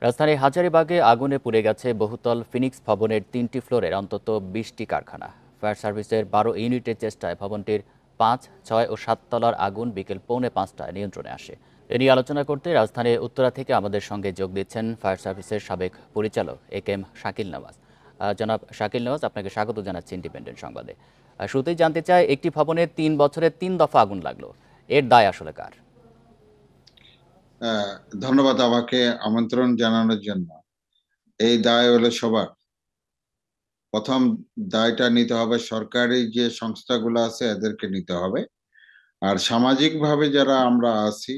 রাজধানীর হাজারীবাগে আগুনে পুড়ে গেছে বহুতল ফিনিক্স ভবনের ৩টি ফ্লোরের অন্তত ২০টি কারখানা। ফায়ার সার্ভিসের ১২ ইউনিটের চেষ্টায় ভবনটির ৫, ৬ ও ৭ তলার আগুন বিকেল পৌনে ৫টায় নিয়ন্ত্রণে আসে। এ নিয়ে আলোচনা করতে রাজধানীর উত্তরা থেকে আমাদের সঙ্গে যোগ দিচ্ছেন ফায়ার সার্ভিসের সাবেক পরিচালক এ.কে.এম. শাকিল নওয়াজ। জনাব শাকিল নওয়াজ, আপনাকে স্বাগত জানাচ্ছি ইন্ডিপেন্ডেন্ট সংবাদে। শুরুতেই জানতে চাই, একটি ভবনে ৩ বছরে ৩ দফা আগুন লাগলো, এর দায় আসলে কার? আহ, ধন্যবাদ আমাকে আমন্ত্রণ জানানোর জন্য। এই দায় হলো সবার। প্রথম দায়টা নিতে হবে সরকারি যে সংস্থাগুলো আছে এদেরকে নিতে হবে। আর সামাজিক ভাবে যারা আমরা আছি,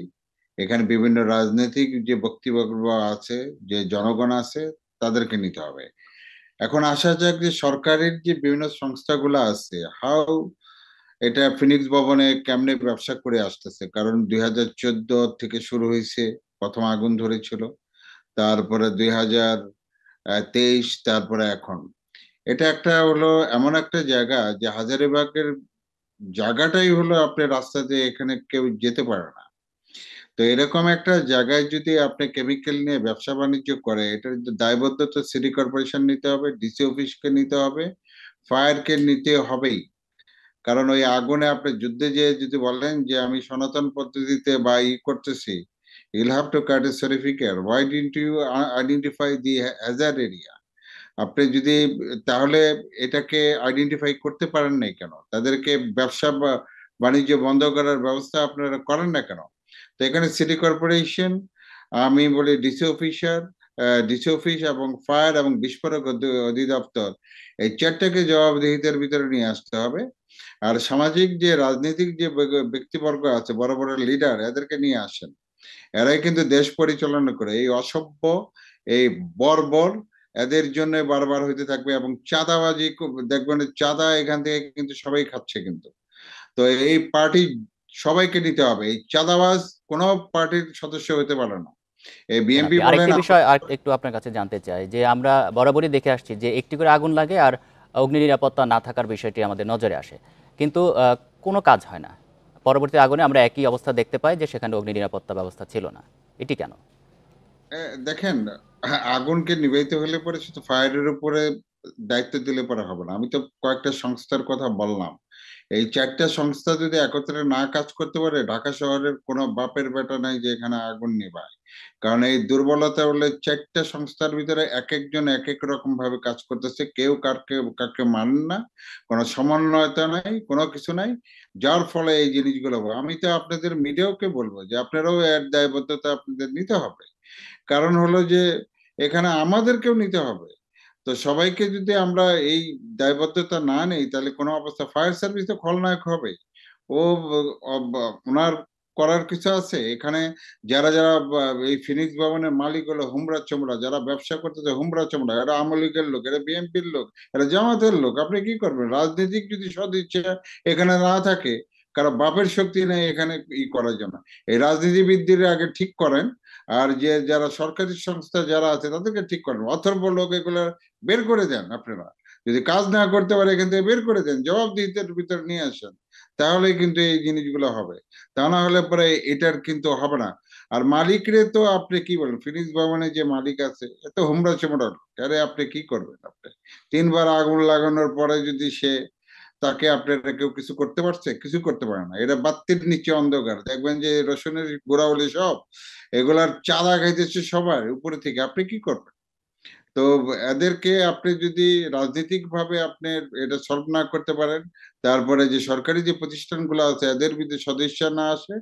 এখানে বিভিন্ন রাজনৈতিক যে বক্তব্য আছে, যে জনগণ আছে, তাদেরকে নিতে হবে। এখন আসা যাক যে সরকারের যে বিভিন্ন সংস্থাগুলো আছে, হাউ এটা ফিনিক্স ভবনে কেমনে ব্যবসা করে আসতেছে। কারণ 2014 থেকে শুরু হয়েছে, প্রথম আগুন ধরেছিল, তারপরে 2023, তারপরে এখন। এটা একটা হলো এমন একটা জায়গা যে হাজারীবাগের জায়গাটাই হলো আপনার রাস্তা দিয়ে এখানে কেউ যেতে পারে না। তো এরকম একটা জায়গায় যদি আপনি কেমিক্যাল নিয়ে ব্যবসা বাণিজ্য করে, এটার যে দায়বদ্ধতা সিটি কর্পোরেশন নিতে হবে, ডিসি অফিসকে নিতে হবে, ফায়ারকে নিতে হবেই। কারণ ওই আগুনে আপনি যুদ্ধে যে যদি বলেন যে আমি সনাতন পদ্ধতিতে বা করতেছি, you'll have to cut a certificate. Why didn't you identify the hazard area? আপনি যদি তাহলে এটাকে আইডেন্টিফাই করতে পারেন নাই কেন? তাদেরকে ব্যবসা বা বাণিজ্য বন্ধ করার ব্যবস্থা আপনারা করেন না কেন? তো এখানে সিটি কর্পোরেশন, আমি বলি ডিসি অফিস এবং ফায়ার এবং বিস্ফোরক অধিদপ্তর, এই চারটাকে জবাবদিহিতার ভিতরে নিয়ে আসতে হবে। আর সামাজিক যে রাজনৈতিক যে ব্যক্তিবর্গ আছে, বড় বড় লিডার, এদেরকে নিয়ে আসেন। এরাই কিন্তু দেশ পরিচালনা করে। এই অসভ্য, এই বর্বর, এদের জন্য বারবার হইতে থাকবে। এবং চাঁদাবাজি দেখবেন, চাঁদা এখান থেকে কিন্তু সবাই খাচ্ছে কিন্তু। তো এই পার্টি সবাইকে নিতে হবে। এই চাঁদাবাজ কোনো পার্টির সদস্য হতে পারে না। এই বিএনপি জানাবি বলেন। আরেকটি বিষয় আর একটু আপনার কাছে জানতে চাই, যে আমরা বরাবরই দেখে আসছি যে একটি করে আগুন লাগে আর অগ্নি নিরাপত্তা না থাকার বিষয়টি আমাদের নজরে আসে, কিন্তু কোনো কাজ হয় না। পরবর্তী আগুনে আমরা একই অবস্থা দেখতে পাই, যে সেখানে অগ্নি নিরাপত্তা ব্যবস্থা ছিল না। এটি কেন? দেখেন, আগুনকে নিভাইতে হলে পরে শুধু ফায়ারের উপরে দায়িত্ব দিলে পরে হবে না। আমি তো কয়েকটা সংস্থার কথা বললাম। এই চারটা সংস্থা যদি একত্রে না কাজ করতে পারে, ঢাকা শহরের কোনো বাপের বেটা নাই যে এখানে আগুন নিভায়। কারণ এই দুর্বলতা হলে চারটা সংস্থার ভিতরে এক একজন এক এক রকম ভাবে কাজ করতেছে, কেউ কাকে কাকে মানেন না, কোনো সমন্বয়তা নাই, কোনো কিছু নাই। যার ফলে এই জিনিসগুলো হবে। আমি তো আপনাদের মিডিয়াকে বলবো যে আপনারাও এর দায়বদ্ধতা আপনাদের নিতে হবে। কারণ হলো যে এখানে আমাদেরকেও নিতে হবে। তো সবাইকে যদি আমরা এই দায়বদ্ধতা না নেই, তাহলে কোনো অবস্থা ফায়ার সার্ভিস তো খলনায়ক হবে। ও ওনার করার কিছু আছে এখানে। যারা যারা এই ফিনিক্স ভবনের মালিক হলো হুমরা চোমরা, যারা ব্যবসা করতেছে হুমরা চোমরা, এরা আওয়ামী লীগের লোক, এরা বিএনপির লোক, এরা জামাতের লোক। আপনি কি করবেন? রাজনৈতিক যদি সদিচ্ছা এখানে না থাকে, কারণ বাপের শক্তি নেই এখানে করার জন্য। এই রাজনীতিবিদদের আগে ঠিক করেন। আর যে যারা সরকারি সংস্থা যারা আছে তাদেরকে ঠিক করেন। অথর্ব লোক এগুলো বের করে দেন আপনারা। যদি কাজ না করতে পারে এখান থেকে বের করে দেন, জবাবদিহিতার ভিতরে নিয়ে আসেন। তাহলে কিন্তু এই জিনিসগুলো হবে। তা না হলে পরে এটার কিন্তু হবে না। আর মালিকরে তো আপনি কি বলেন, ফিনিক্স ভবনে যে মালিক আছে এত হুমড়া চুমড়া লোক, আরে আপনি কি করবেন? আপনি 3বার আগুন লাগানোর পরে যদি সে, তাকে আপনারা কেউ কিছু করতে পারছে? কিছু করতে পারে না। এটা বাত্তির নিচে অন্ধকার। দেখবেন যে রসুনের গোড়াউলি সব এগুলার চাঁদা খাইতেছে সবার উপরে থেকে। আপনি কি করবেন? তো এদেরকে আপনি যদি রাজনৈতিক ভাবে আপনি এটা সলভ না করতে পারেন, তারপরে যে সরকারি যে প্রতিষ্ঠানগুলো আছে এদের বিরুদ্ধে সদিচ্ছা না আসে,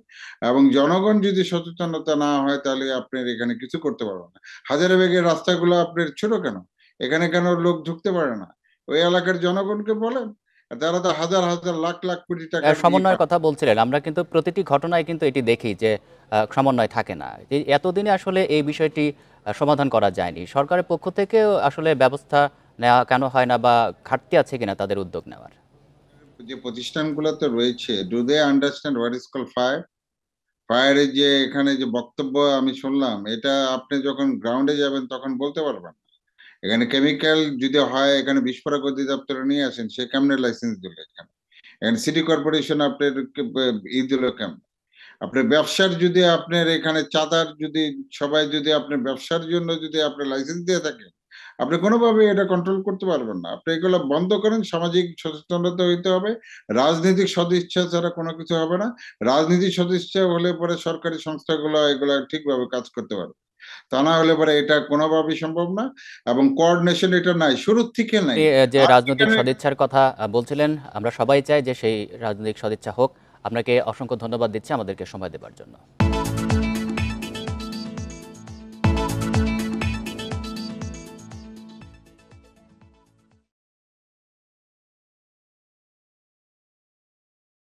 এবং জনগণ যদি সচেতনতা না হয়, তাহলে আপনার এখানে কিছু করতে পারবেন না। হাজারীবাগের রাস্তাগুলো আপনার ছোট কেন? এখানে কেন লোক ঢুকতে পারে না? ওই এলাকার জনগণকে বলেন। তারা তো হাজার হাজার লাখ লাখ কোটি টাকার সমন্বয়ের কথা বলছিলেন, আমরা কিন্তু প্রতিটি ঘটনায় কিন্তু এটি দেখি যে সমন্বয় থাকে না। এতদিনে আসলে এই বিষয়টি সমাধান করা যায়নি। সরকারের পক্ষ থেকেও আসলে ব্যবস্থা নেওয়া কেন হয় না, বা ঘাটতি আছে কিনা তাদের উদ্যোগ নেওয়ার? যে প্রতিষ্ঠানগুলো তো রয়েছে, do they understand what is call fire? ফায়ারের যে এখানে যে বক্তব্য আমি শুনলাম, এটা আপনি যখন গ্রাউন্ডে যাবেন তখন বলতে পারবেন। এখানে কেমিক্যাল যদি হয়, এখানে বিস্ফোরক অধিদপ্তরে নিয়ে আসেন, সে কেমনে লাইসেন্স দিল? এখানে এখানে সিটি কর্পোরেশন আপনার ই দিল কেমন? আপনার ব্যবসার যদি আপনার এখানে চাঁদার যদি সবাই যদি আপনার ব্যবসার জন্য যদি আপনি লাইসেন্স দিয়ে থাকেন, আপনি কোনোভাবে এটা কন্ট্রোল করতে পারবেন না। আপনি এগুলো বন্ধ করেন, সামাজিক সচেতনতা হইতে হবে। রাজনৈতিক সদিচ্ছা ছাড়া কোনো কিছু হবে না। রাজনীতির সদিচ্ছা হলে পরে সরকারি সংস্থাগুলো এগুলা ঠিকভাবে কাজ করতে পারবে, তা না হলে পরে এটা কোনোভাবেই সম্ভব না। এবং কোঅর্ডিনেশন এটা নাই, শুরুর থেকে নাই। আপনি যে আর রাজনৈতিক এখানে সদিচ্ছার কথা বলছিলেন, আমরা সবাই চাই যে সেই রাজনৈতিক সদিচ্ছা হোক। আপনাকে অসংখ্য ধন্যবাদ দিচ্ছি আমাদেরকে সময় দেওয়ার জন্য।